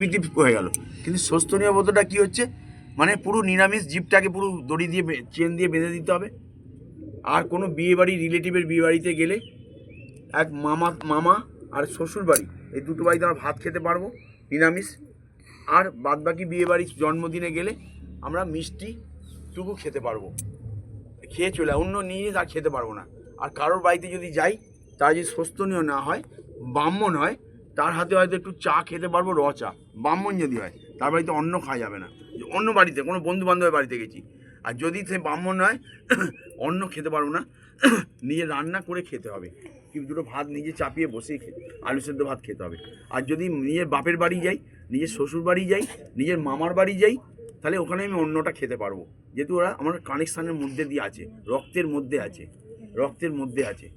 হয়ে গেল। কিন্তু শোচনীয় ব্রতটা কি হচ্ছে, মানে পুরো নিরামিষ জীবটাকে পুরো দড়ি দিয়ে চেন দিয়ে বেঁধে দিতে হবে। আর কোনো বিয়েবাড়ি, রিলেটিভের বিয়ে বাড়িতে গেলে এক মামা আর শ্বশুর বাড়ি, এই দুটো বাড়িতে আমরা ভাত খেতে পারবো নিরামিষ। আর বাদবাকি বিয়েবাড়ি জন্মদিনে গেলে আমরা মিষ্টিটুকু খেতে পারবো, খেয়ে চলে অন্য নিয়ে আর খেতে পারবো না। আর কারোর বাড়িতে যদি যাই, তার যদি শোচনীয় না হয়, ব্রাহ্মণ হয়, তার হাতে হয়তো একটু চা খেতে পারবো, র চা। ব্রাহ্মণ যদি হয় তার বাড়িতে অন্ন খাওয়া যাবে না, অন্য বাড়িতে কোনো বন্ধু বান্ধবের বাড়িতে গেছি। আর যদি সে ব্রাহ্মণ হয়, অন্ন খেতে পারবো না, নিজে রান্না করে খেতে হবে। কিন্তু দুটো ভাত নিজে চাপিয়ে বসেই আলু সেদ্ধ ভাত খেতে হবে। আর যদি নিজের বাপের বাড়ি যাই, নিজের শ্বশুর বাড়ি যাই, নিজের মামার বাড়ি যাই, তাহলে ওখানে আমি অন্যটা খেতে পারবো, যেহেতু ওরা আমার কানেকশানের মধ্যে দিয়ে আছে, রক্তের মধ্যে আছে, রক্তের মধ্যে আছে,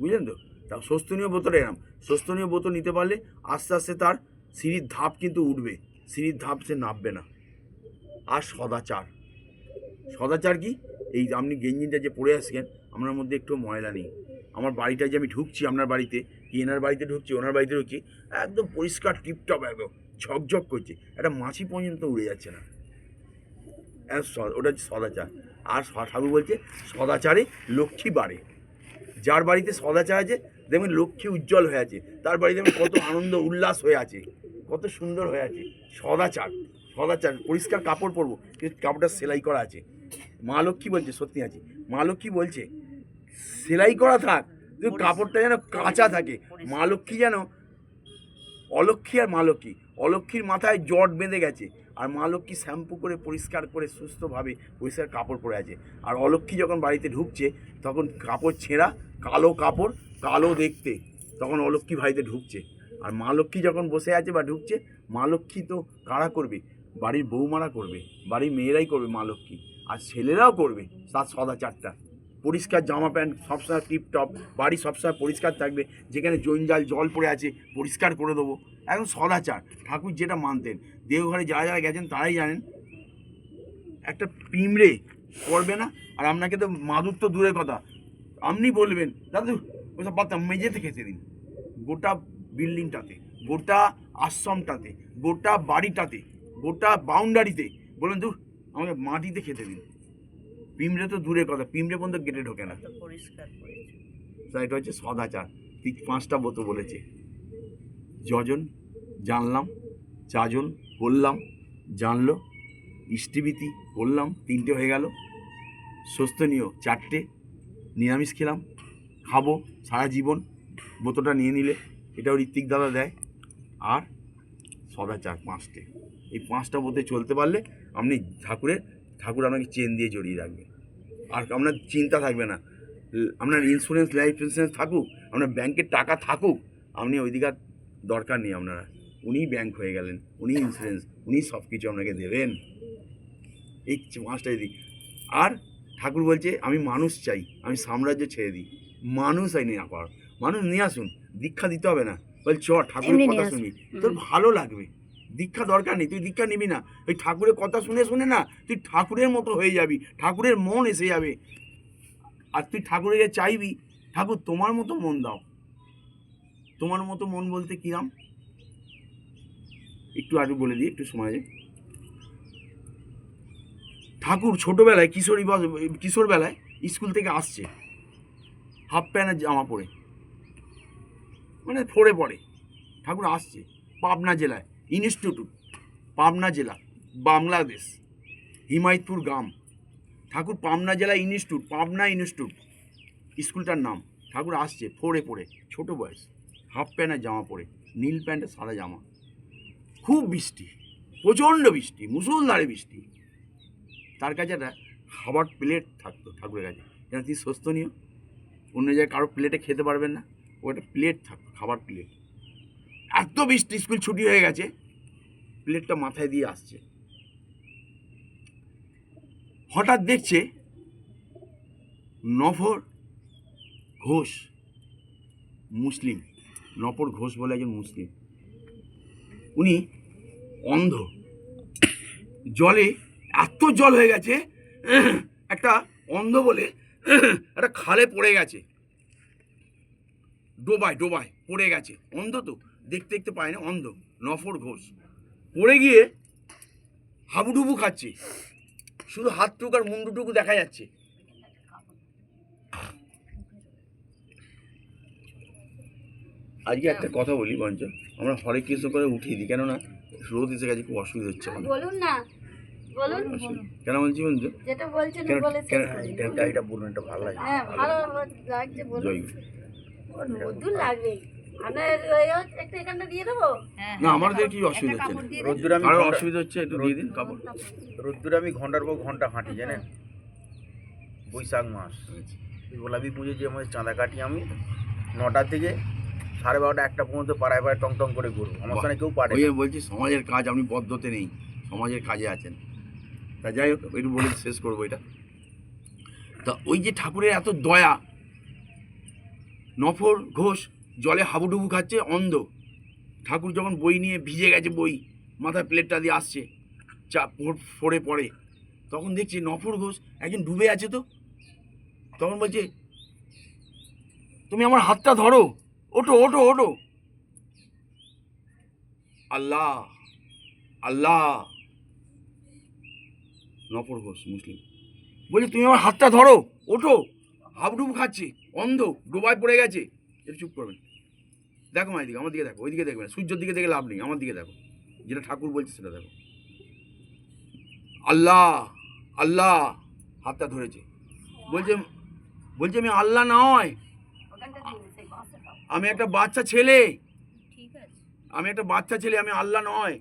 বুঝলেন তো? তা শোচনীয় ব্রতটা এরম, শোচনীয় ব্রত নিতে পারলে আস্তে আস্তে তার সিঁড়ির ধাপ কিন্তু উঠবে, সিঁড়ির ধাপ সে নামবে না। আর সদাচার, সদাচার কি? এই আপনি গেঞ্জিটা যে পরে আসছেন, আপনার মধ্যে একটু ময়লা নেই। আমার বাড়িটায় যে আমি ঢুকছি, আপনার বাড়িতে কি এনার বাড়িতে ঢুকছি, ওনার বাড়িতে ঢুকছি, একদম পরিষ্কার টিপটপ, একদম ঝকঝক করছে, একটা মাছি পর্যন্ত উড়ে যাচ্ছে না। ওটা হচ্ছে সদাচার। আর ঠাকুর বলছে সদাচারে লক্ষ্মী বাড়ে। যার বাড়িতে সদাচার আছে দেখবেন লক্ষ্মী উজ্জ্বল হয়ে আছে, তার বাড়িতে কত আনন্দ উল্লাস হয়ে আছে, কত সুন্দর হয়ে আছে। সদাচার, সদাচার। পরিষ্কার কাপড় পরবো, কিন্তু কাপড়টা সেলাই করা আছে। মা লক্ষ্মী বলছে, সত্যি আছে, মা লক্ষ্মী বলছে সেলাই করা থাক, কিন্তু কাপড়টা যেন কাঁচা থাকে। মা লক্ষ্মী যেন, অলক্ষ্মী আর মা লক্ষ্মী, অলক্ষ্মীর মাথায় জট বেঁধে গেছে, আর মা লক্ষ্মী শ্যাম্পু করে পরিষ্কার করে সুস্থভাবে পরিষ্কার কাপড় পরে আছে। আর অলক্ষ্মী যখন বাড়িতে ঢুকছে, তখন কাপড় ছেঁড়া, কালো কাপড়, কালো দেখতে, তখন অলক্ষ্মী বাড়িতে ঢুকছে। আর মা লক্ষ্মী যখন বসে আছে বা ঢুকছে, মা লক্ষ্মী তো কারা করবে? বাড়ির বৌমারা করবে, বাড়ির মেয়েরাই করবে মা লক্ষ্মী, আর ছেলেরাও করবে তার সদাচারটা। পরিষ্কার জামা প্যান্ট সবসময় টিপটপ, বাড়ি সবসময় পরিষ্কার থাকবে, যেখানে জঞ্জাল জল পড়ে আছে পরিষ্কার করে দেবো, একদম সদাচার। ঠাকুর যেটা মানতেন, দেওঘরে যারা যারা গেছেন তারাই জানেন। একটা পিমড়ে করবে না, আর আপনাকে তো মাদুর তো দূরের কথা, আপনি বলবেন দাদু ওসব পাতাম মেঝেতে খেতে দিন। গোটা বিল্ডিংটাতে, গোটা আশ্রমটাতে, গোটা বাড়িটাতে, গোটা বাউন্ডারিতে বলুন দূর আমাকে মাটিতে খেতে দিন। পিমড়ে তো দূরের কথা, পিমড়ে পর্যন্ত গেটে ঢোকে না। পরিষ্কার করেছে, এটা হচ্ছে সদাচার। ঠিক 5টা ব্রত বলেছে। যজন জানলাম, চাজন বললাম, জানলো, ইষ্টিবীতি বললাম, 3টে হয়ে গেল। শোচনীয় 4টে, নিরামিষ খেলাম, খাবো সারা জীবন, ব্রতটা নিয়ে নিলে, এটাও ঋত্বিক দাদা দেয়। আর সদাচার 5টে, এই 5টা ব্রতে চলতে পারলে আপনি ঠাকুর আপনাকে চেন দিয়ে জড়িয়ে রাখবে। আর আপনার চিন্তা থাকবে না, আপনার ইন্স্যুরেন্স, লাইফ ইন্স্যুরেন্স থাকুক, আপনার ব্যাংকের টাকা থাকুক, আপনি ওইদিকে দরকার নেই আপনারা। উনিই ব্যাংক হয়ে গেলেন, উনি ইন্স্যুরেন্স, উনি সব কিছু আপনাকে দেবেন। এই 5টাই দিক। আর ঠাকুর বলছে আমি মানুষ চাই, আমি সাম্রাজ্য ছেড়ে দিই, মানুষ আইনি না পার, মানুষ নিয়ে আসুন, দীক্ষা দিতে হবে না। বল চ ঠাকুরের কথা শুনি, তোর ভালো লাগবে। দীক্ষা দরকার নেই, তুই দীক্ষা নিবি না, ওই ঠাকুরের কথা শুনে শুনে না তুই ঠাকুরের মতো হয়ে যাবি, ঠাকুরের মন এসে যাবে। আর তুই ঠাকুরকে চাইবি, ঠাকুর তোমার মতো মন দাও। তোমার মতো মন বলতে কিরাম একটু আগে বলে দিই, একটু সময়। ঠাকুর ছোটোবেলায় কিশোরবেলায় স্কুল থেকে আসছে হাফ প্যান্টের জামা পরে, মানে 4-এ পড়ে, ঠাকুর আসছে পাবনা জেলায়, ইনস্টিটিউট, পাবনা জেলা, বাংলাদেশ, হিমায়তপুর গ্রাম। ঠাকুর পাবনা জেলা ইনস্টিটিউট, পাবনা ইনস্টিটিউট স্কুলটার নাম। ঠাকুর আসছে 4-এ পড়ে, ছোটো বয়স, হাফ প্যান্টের জামা পরে, নীল প্যান্টের সাদা জামা। খুব বৃষ্টি, প্রচণ্ড বৃষ্টি, মুষলধারে বৃষ্টি। তার কাছে একটা খাবার প্লেট থাকতো ঠাকুরের কাছে, যেন তিনি শোচনীয়, অন্য জায়গায় কারো প্লেটে খেতে পারবেন না, ও একটা প্লেট থাকতো, খাবার প্লেট। এত বৃষ্টি, স্কুল ছুটি হয়ে গেছে, প্লেটটা মাথায় দিয়ে আসছে, হঠাৎ দেখছে নফর ঘোষ, মুসলিম, নফর ঘোষ বলে একজন মুসলিম, উনি অন্ধ, জলে এত জল হয়ে গেছে, একটা অন্ধ বলে একটা খালে পড়ে গেছে, ডোবায় পড়ে গেছে, অন্ধ তো দেখতে দেখতে পায় না, অন্ধ, নফর ঘোষ। পড়ে গিয়ে হাবুডুবু খাচ্ছে, শুধু হাতটুকু আর মুন্ডুটুকু দেখা যাচ্ছে। আজকে একটা কথা বলি বঞ্চ, আমরা হরে কৃষ্ণ করে উঠিয়ে দিই, কেননা রোদ এসে গেছে, খুব অসুবিধা হচ্ছে আমাদের। বলুন না, বলুন কেন বলছি বঞ্চ? যেটা বলছেন বলে এটা বলুন, এটা ভালো লাগে। হ্যাঁ ভালো লাগছে বলুন। জয়। রোদ্দুর লাগবে, আপনার একটা এখানটা দিয়ে দেবো। না আমাদের কি অসুবিধা হচ্ছে না, রোদ্দুরে আমি আর অসুবিধা হচ্ছে একটু দিয়ে দিন কাপড়। রোদ্দুরে আমি ঘন্টার পর ঘন্টা হাঁটি জানেন, বৈশাখ মাস গোলাপি পুজো যে আমাদের চাঁদা কাটি আমি 9টা থেকে 12:30 1টা পর্যন্ত পাড়ায় পাড়ায় টং টং করে ঘুরবো, আমার সঙ্গে কেউ পারে ওই বলছি সমাজের কাজ, আপনি বদ্ধতে নেই, সমাজের কাজে আছেন। তা যাই হোক, একটু বলে শেষ করবো এটা। তা ওই যে ঠাকুরের এত দয়া, নফর ঘোষ জলে হাবুডুবু খাচ্ছে অন্ধ। ঠাকুর যখন বই নিয়ে ভিজে গেছে, বই মাথায় প্লেটটা দিয়ে আসছে, চা ফোড়ে পড়ে, তখন দেখছি নফর ঘোষ একজন ডুবে আছে। তো তখন বলছে, তুমি আমার হাতটা ধরো, ওঠো ওঠো ওঠো। আল্লাহ আল্লাহ, নফর ঘোষ মুসলিম বলছে, তুমি আমার হাতটা ধরো, ওঠো, হাবুডুবু খাচ্ছে, অন্ধ, ডোবায় পড়ে গেছে। এটা চুপ করবেন, দেখো আমার দিকে, আমার দিকে দেখো, ওইদিকে দেখবে না, সূর্যের দিকে দেখে লাভ নেই, আমার দিকে দেখো, যেটা ঠাকুর বলছে সেটা দেখো। আল্লাহ আল্লাহ, হাতটা ধরেছে, বলছে বলছে আমি আল্লাহ নয়, আমি একটা বাচ্চা ছেলে, আমি একটা বাচ্চা ছেলে, আমি আল্লাহ নয়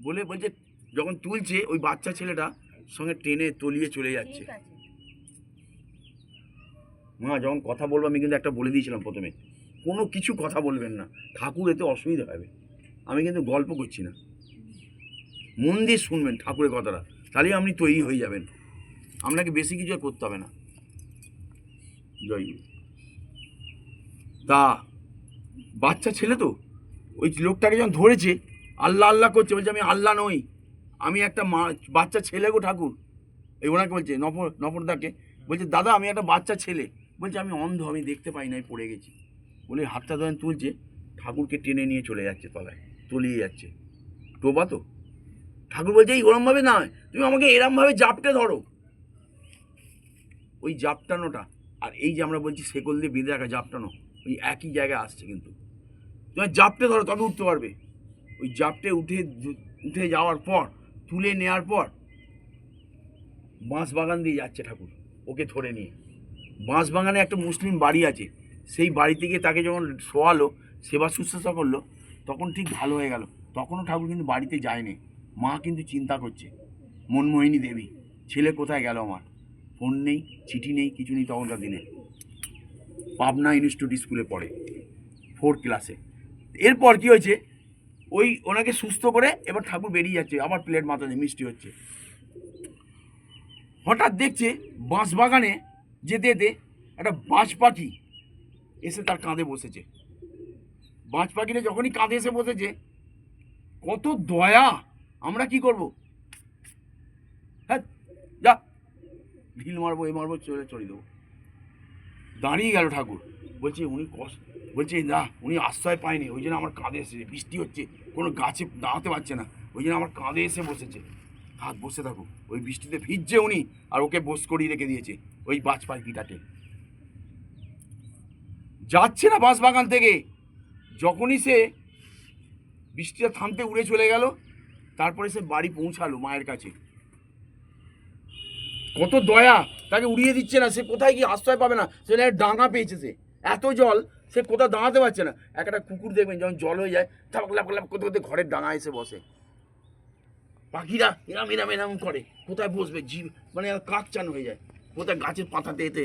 বলে বলছে। যখন তুলছে, ওই বাচ্চা ছেলেটা সঙ্গে টেনে তলিয়ে চলে যাচ্ছে। মা যখন কথা বলবো, আমি কিন্তু একটা বলে দিয়েছিলাম প্রথমে, কোনো কিছু কথা বলবেন না, ঠাকুর এতে অসুবিধা হবে। আমি কিন্তু গল্প করছি না, মন দিয়ে শুনবেন ঠাকুরের কথাটা, তাহলেই আপনি তৈরি হয়ে যাবেন, আপনাকে বেশি কিছু আর করতে হবে না। জয় গুরু। তা বাচ্চা ছেলে তো, ওই লোকটাকে যখন ধরেছে, আল্লাহ আল্লাহ করছে, বলছে আমি আল্লাহ নই, আমি একটা বাচ্চা ছেলে গো ঠাকুর। এই ওনাকে বলছে, নফরদাকে বলছে, দাদা আমি একটা বাচ্চা ছেলে। বলছে আমি অন্ধ, আমি দেখতে পাই না, পড়ে গেছি বলে হাতটা ধরে তুলছে, ঠাকুরকে টেনে নিয়ে চলে যাচ্ছে তলায়, তলিয়ে যাচ্ছে। টোবা তো ঠাকুর বলছে, এই ওরমভাবে নয়, তুমি আমাকে এরমভাবে জাপটে ধরো। ওই জাপটানোটা আর এই যে আমরা বলছি শেকল দিয়ে বেঁধে রাখা জাপটানো, ওই একই জায়গায় আসছে। কিন্তু তুমি জাপটে ধরো, তবে উঠতে পারবে। ওই জাপটে উঠে যাওয়ার পর, তুলে নেওয়ার পর বাঁশবাগান দিয়ে যাচ্ছে ঠাকুর, ওকে ধরে নিয়ে। বাঁশবাগানে একটা মুসলিম বাড়ি আছে, সেই বাড়ি থেকে তাকে যখন শোয়ালো, সেবা শুশ্রূষা করলো, তখন ঠিক ভালো হয়ে গেল। তখনও ঠাকুর কিন্তু বাড়িতে যায়নি। মা কিন্তু চিন্তা করছে, মনমোহিনী দেবী, ছেলে কোথায় গেল আমার, ফোন নেই, চিঠি নেই, কিছু নেই। তখনকার দিনে পাবনা ইনস্টিটিউট স্কুলে পড়ে, 4 ক্লাসে। এরপর কি হয়েছে, ওই ওনাকে সুস্থ করে এবার ঠাকুর বেরিয়ে যাচ্ছে, আবার প্লেট মাথাতে মিষ্টি হচ্ছে। হঠাৎ দেখছে বাঁশবাগানে যেতে যেতে একটা বাজ পাখি এসে তার কাঁধে বসেছে। বাজ পাখিটা যখনই কাঁধে এসে বসেছে, কত দয়া, আমরা কি করব, হ্যাঁ যা ঢিল মারবো, এ মারবো, চড়ে দেবো। দাঁড়িয়ে গেল ঠাকুর, বলছে উনি বলছে না, উনি আশ্রয় পায়নি, ওই জন্য আমার কাঁধে এসেছে, বৃষ্টি হচ্ছে, কোনো গাছে দাঁড়াতে পারছে না, ওই জন্য আমার কাঁধে এসে বসেছে। হাত বসে থাকুক, ওই বৃষ্টিতে ভিজছে উনি, আর ওকে বস করিয়ে রেখে দিয়েছে ওই বাজ পাখিটাকে। যাচ্ছে না বাঁশবাগান থেকে, যখনই সে বৃষ্টিটা থামতে উড়ে চলে গেল, তারপরে সে বাড়ি পৌঁছালো মায়ের কাছে। কত দয়া, তাকে উড়িয়ে দিচ্ছে না, সে কোথায় কি আশ্রয় পাবে না, সে ডাঙা পেয়েছে, সে এত জল, সে কোথাও দাঁড়াতে পারছে না। একটা কুকুর দেখবেন যখন জল হয়ে যায়, লাপ লাপ করতে করতে ঘরের ডাঙা এসে বসে। পাখিরা এরাম এরাম এরাম করে, কোথায় বসবে, জীব মানে কাকচান হয়ে যায়, কোথায় গাছের পাতাতে এতে,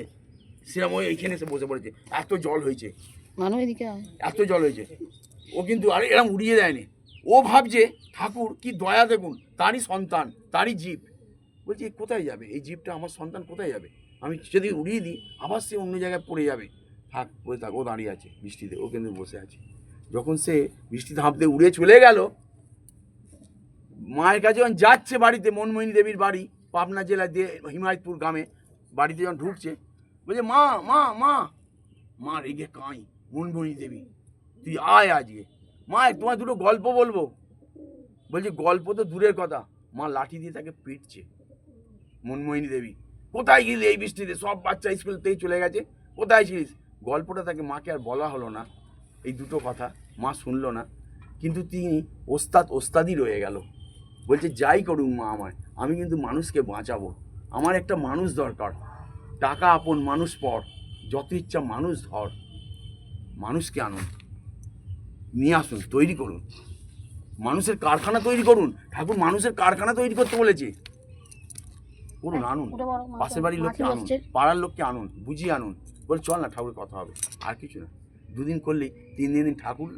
সেরকম ওইখানে এসে বসে পড়েছে, এত জল হয়েছে, এত জল হয়েছে। ও কিন্তু আরে এরম উড়িয়ে দেয়নি, ও ভাবছে ঠাকুর কি দয়া, দেখুন তারই সন্তান, তারই জীব। বলছি কোথায় যাবে এই জীবটা, আমার সন্তান কোথায় যাবে, আমি যদি উড়িয়ে দিই আবার সে অন্য জায়গায় পড়ে যাবে, থাক বসে থাক। ও দাঁড়িয়ে আছে বৃষ্টিতে, ও কিন্তু বসে আছে। যখন সে বৃষ্টি থামতে উড়ে চলে গেল, মায়ের কাছে যখন যাচ্ছে বাড়িতে, মনমোহিনী দেবীর বাড়ি পাবনা জেলার হিমায়তপুর গ্রামে, বাড়িতে যখন ঢুকছে, বলছে মা মা মা, মা রেগে কাঁই, মনমোহিনী দেবী তুই আয় আজকে, মা তোমার দুটো গল্প বলবো। বলছি গল্প তো দূরের কথা, মা লাঠি দিয়ে তাকে পিটছে। মনমোহিনী দেবী, কোথায় গেলি এই বৃষ্টিতে? সব বাচ্চা স্কুলতেই চলে গেছে, কোথায় ছিলিস? গল্পটা তাকে মাকে আর বলা হলো না, এই দুটো কথা মা শুনলো না, কিন্তু তিনি ওস্তাদই রয়ে গেল। বলছে যাই করুক মা আমায়, আমি কিন্তু মানুষকে বাঁচাবো, আমার একটা মানুষ দরকার, টাকা আপন মানুষ পর, যত ইচ্ছা মানুষ ধর, মানুষকে আনুন, নিয়ে আসুন, তৈরি করুন, মানুষের কারখানা তৈরি করুন। ঠাকুর মানুষের কারখানা তৈরি করতে বলেছে, করুন, আনুন, পাশের বাড়ির লোককে আনুন, পাড়ার লোককে আনুন, বুঝিয়ে আনুন। বলে চল না ঠাকুরের কথা হবে, আর কিছু না। দুদিন করলেই 3 দিন ঠাকুর